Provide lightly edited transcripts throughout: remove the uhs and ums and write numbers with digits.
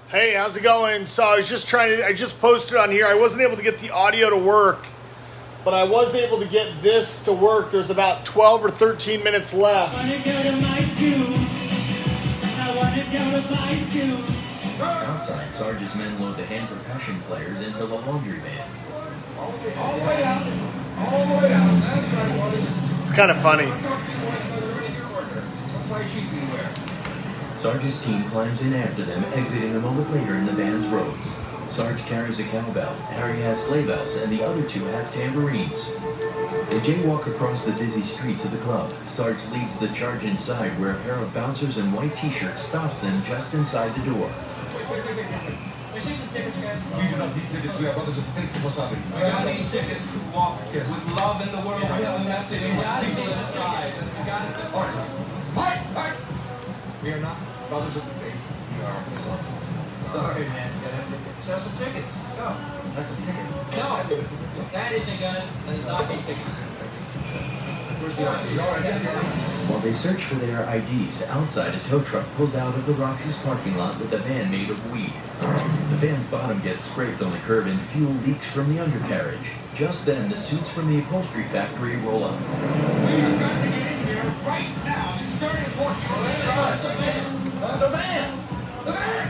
Hey, how's it going? So I just posted on here. I wasn't able to get the audio to work, but I was able to get this to work. There's about 12 or 13 minutes left. I wanna go to my school. I wanna go to my school. Outside, Sarge's men load the hand percussion players into the laundry van. All the way out. All the way out. That's right, Wally. It's kind of funny. That's why she'd beware. Sarge's team climbs in after them, exiting a moment later in the van's robes. Sarge carries a cowbell, Harry has sleigh bells, and the other two have tambourines. They jaywalk across the busy streets of the club. Sarge leads the charge inside, where a pair of bouncers in white t-shirts stops them just inside the door. Wait. I see some tickets, guys. We do not need tickets. We are brothers of faith. What's up? We all need tickets to walk with love in the world. We have a message and peace inside. All right. We are not brothers of the faith. We are Sarge. Sorry, man. You gotta have tickets. Sell some tickets. Let's go. That's a ticket. No, that isn't good. That is not a ticket. Where's the ID? All right. While they search for their IDs, outside a tow truck pulls out of the Roxy's parking lot with a van made of weed. The van's bottom gets scraped on the curb and fuel leaks from the undercarriage. Just then, the suits from the upholstery factory roll up. We have got to get in here right now. This is very important. The van! The van!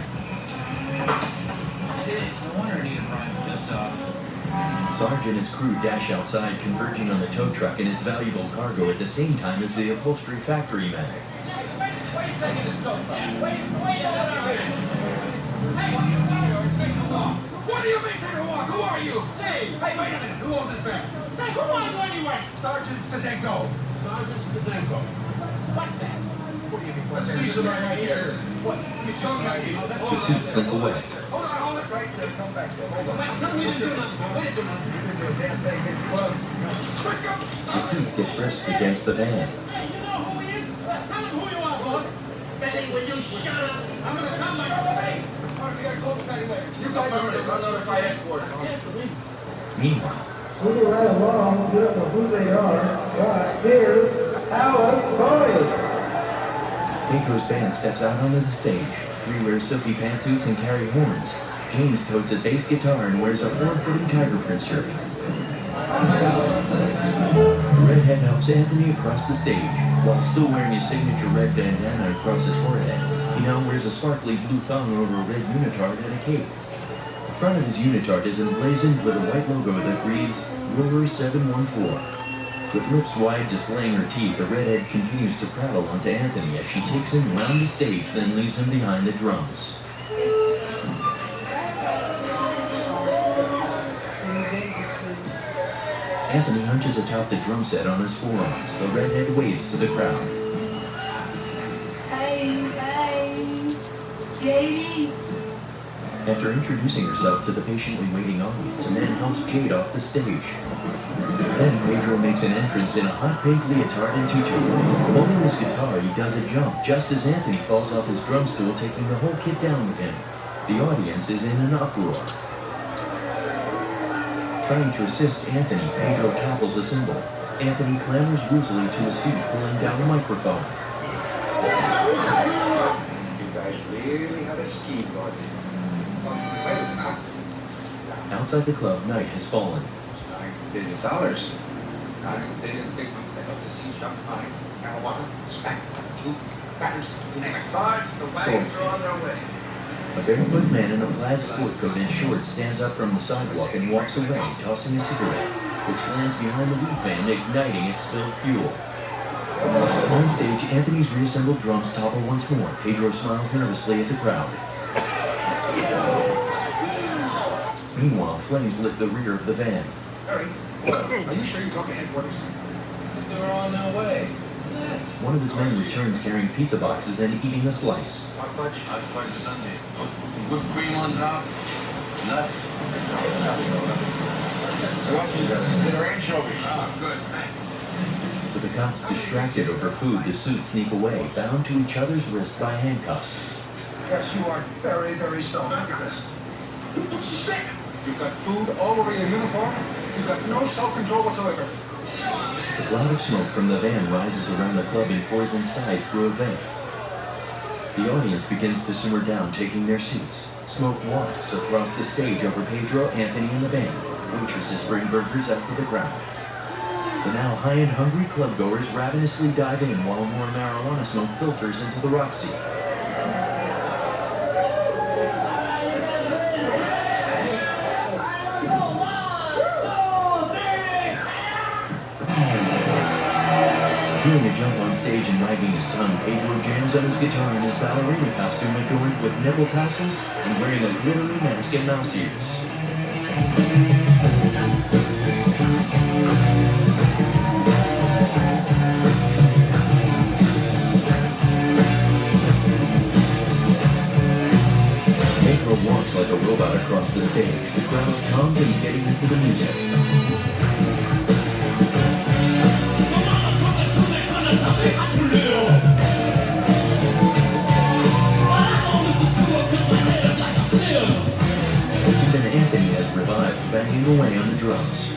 No wonder he didn't run just Sarge and his crew dash outside, converging on the tow truck and its valuable cargo at the same time as the upholstery factory men. Wait a second, this goes back. Wait What do you mean take a walk? Who are you? Hey, Hey, wait a minute. Who owns this van? hey, who want to go anyway? Sergeant Stadenko. Sergeant Stadenko. What's that? What do you mean? What? Let's see some right here. What? You show me ID. The suits slip away. Hold it right there. Come back there. Hold on. Tell me to do nothing. What is it? You didn't do a damn thing. Get your club. Quick up. The suits get frisked against the van. Hey, you know who he is? Tell us who you are, boss. Betty, will you shut up? I'm gonna come like a face. All right, we gotta close the van anyway. You guys are gonna notify headquarters. Meanwhile, Moving right along, we don't know who they are, but here's Alice Boyd. Pedro's band steps out onto the stage. Three wear silky pantsuits and carry horns. James totes a bass guitar and wears a form-fitting tiger print shirt. The redhead helps Anthony across the stage. While still wearing his signature red bandana across his forehead, he now wears a sparkly blue thong over a red unitard and a cape. The front of his unitard is emblazoned with a white logo that reads, Rover 714. With lips wide displaying her teeth, the redhead continues to prattle onto Anthony as she takes him around the stage, then leaves him behind the drums. Anthony hunches atop the drum set on his forearms. The redhead waves to the crowd. Hey, Katie. After introducing herself to the patiently waiting audience, a man helps Jade off the stage. Then Pedro makes an entrance in a hot pink leotard and tutu. Holding his guitar, he does a jump just as Anthony falls off his drum stool, taking the whole kit down with him. The audience is in an uproar. Trying to assist Anthony, Pedro topples a cymbal. Anthony clambers woozily to his feet, pulling down the microphone. You guys really have a scheme going. Outside the club, night has fallen. $9 billion. $9 billion big ones to help the sea shop find marijuana, smack, two batters, you name it. Sarge, the wagons are on their way. A barefoot man in a plaid sport coat and shorts stands up from the sidewalk and walks away, tossing a cigarette, which lands behind the weed van, igniting its spilled fuel. On stage, Anthony's reassembled drums topple once more. Pedro smiles nervously at the crowd. Meanwhile, flames lit the rear of the van. Harry, are you sure you're talking headquarters? They're on their way. One of his men returns carrying pizza boxes and eating a slice. Hot fudge sundae. Some whipped cream on top. Nuts. I want you to get our anchovy. Ah, good, thanks. With the cops distracted over food, the suits sneak away, bound to each other's wrists by handcuffs. Yes, you are very, very stoned. Look at this. Sick. You've got food all over your uniform. You've got no self-control whatsoever. A cloud of smoke from the van rises around the club and pours inside through a vent. The audience begins to simmer down, taking their seats. Smoke wafts across the stage over Pedro, Anthony, and the band. Waitresses bring burgers out to the crowd. The now high and hungry clubgoers ravenously dive in while more marijuana smoke filters into the Roxy. Doing a jump on stage and wagging his tongue, Pedro jams on his guitar in his ballerina costume adorned with nipple tassels and wearing a glittery mask and mouse ears. Pedro walks like a robot across the stage. The crowd's calmed and getting into the music. Even Anthony has revived, banging away on the drums.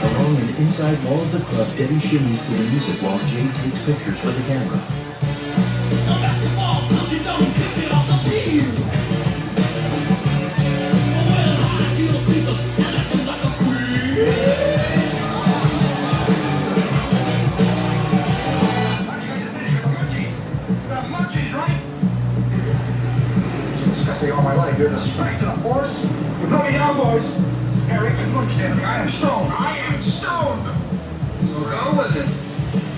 Along an inside wall of the club, Debbie shimmies to the music while Jade takes pictures for the camera. All my life, you're the strength of the force. You put me down, boys. Eric, you understand me. I am stoned. I am stoned. So go with it.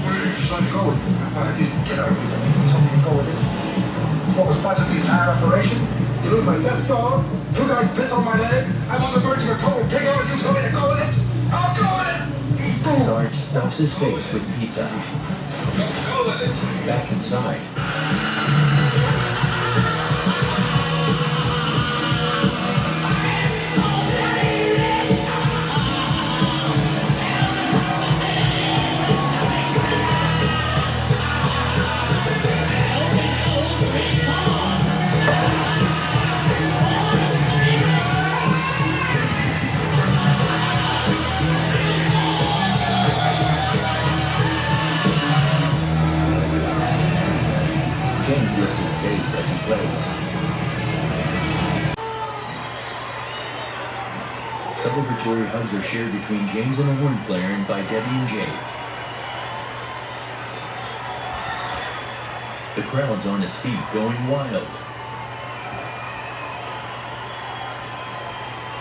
Where did your son go with it? Why don't you get out of here? You told me to go with it. What was part of the entire operation? You lose my best dog. You guys piss on my leg. I'm on the verge of a total pig out. You told me to go with it. I'll go with it. Sarge stuffs his face with pizza. Go with it. Back inside. James lifts his bass as he plays. Celebratory hugs are shared between James and the horn player and by Debbie and Jade. The crowd's on its feet, going wild.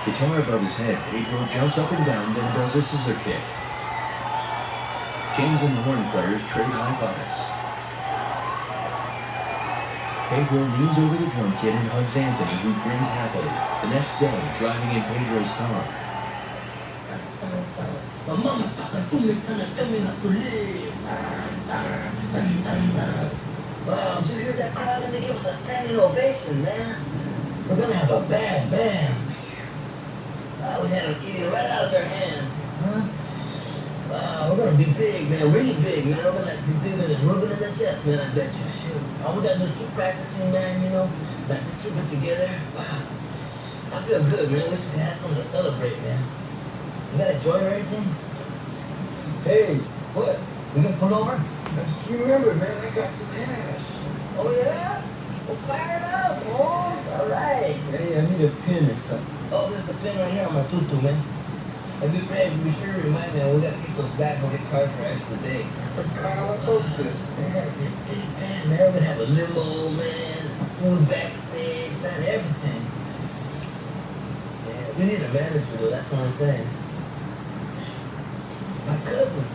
Guitar above his head, Pedro jumps up and down, then does a scissor kick. James and the horn players trade high fives. Pedro leans over the drum kit and hugs Anthony, who grins happily. The next day, driving in Pedro's car. My mama told me to tell me how to live. Wow, did you hear that crowd? They give us a standing ovation, man. We're gonna have a bad band. We had them eating right out of their hands. Huh? Wow, we're gonna be big, man. Really big, man. We're gonna be bigger than Ruben in the chest, man. I bet you. Shoot. All we gotta do is keep practicing, man. You know, like just keep it together. Wow. I feel good, man. Wish we had something to celebrate, man. You got a joint or anything? Hey, what? We can pull over? I just remembered, man. I got some hash. Oh yeah? Well, fire it up, boys. All right. Hey, I need a pin or something. Oh, there's a pin right here on my tutu, man. And be sure to remind me, we gotta keep those back and get charged for extra days. Let's kind of look this. Man, we're gonna have a limo, man, food backstage, man, everything. Yeah, we need a manager though, that's what I'm saying. My cousin,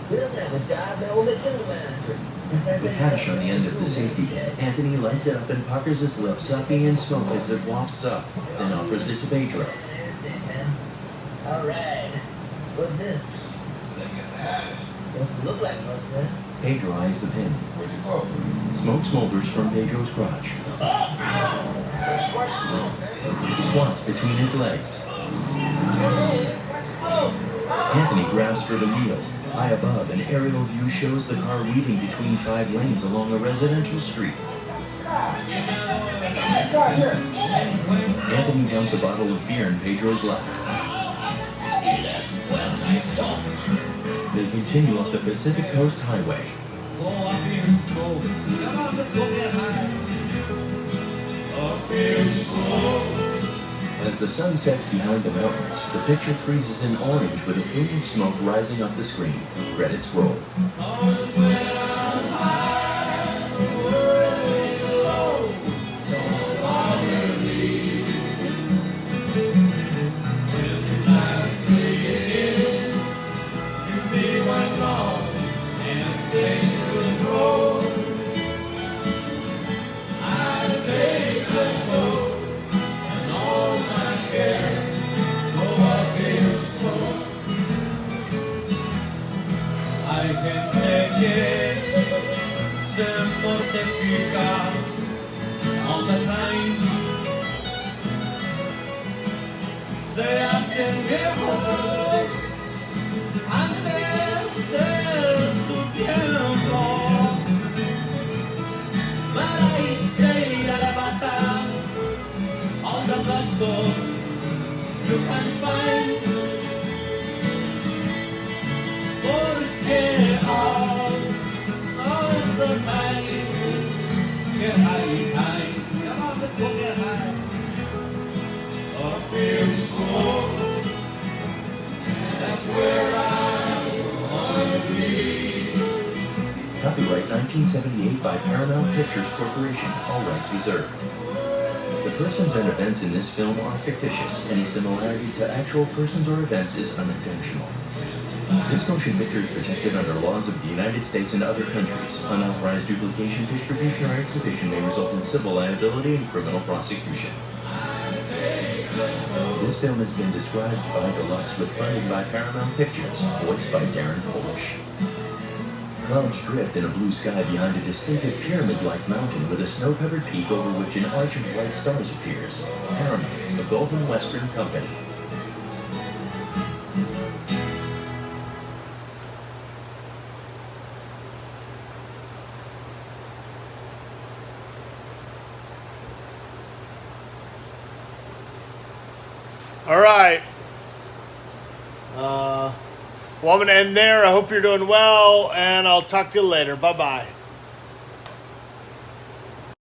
he doesn't have a job, man, we'll make him a manager. With hash on the end of the safety pin, Anthony lights it up and puckers his lips, sucking in smoke as it wafts up, then offers it to Pedro. All right. What's this? I think it's hash. Doesn't look like much, man. Pedro eyes the pin. Where'd you go? Smoke smolders from Pedro's crotch. He squats between his legs. Anthony grabs for the wheel. High above, an aerial view shows the car weaving between 5 lanes along a residential street. car here. Anthony dumps a bottle of beer in Pedro's lap. They continue up the Pacific Coast Highway. Go up here and slow. Come on, let's go get high. Up here and slow. As the sun sets behind the mountains, the picture freezes in orange with a plume of smoke rising up the screen. Credits roll. Cause when I'm high, way low, don't bother me. When I'm created, you be one long and dangerous road. I take the road and all my cares go up here slow. I can take it, se mortifica all the time. Se hacen viejos antes de su tiempo. But I say that about all the bustle you can find. Porque all the time get high. Come on, let's go get high. Up here slow, that's where I wanna be. Copyright 1978 by Paramount Pictures Corporation. All rights reserved. The persons and events in this film are fictitious. Any similarity to actual persons or events is unintentional. This motion picture is protected under laws of the United States and other countries. Unauthorized duplication, distribution, or exhibition may result in civil liability and criminal prosecution. This film has been described by Deluxe with funding by Paramount Pictures, voiced by Darren Polish. Clouds drift in a blue sky behind a distinctive pyramid-like mountain with a snow-covered peak over which an arch of bright stars appears. Paramount, the Gulf and Western Company. All right. Well, I'm going to end there. I hope you're doing well, and I'll talk to you later. Bye-bye.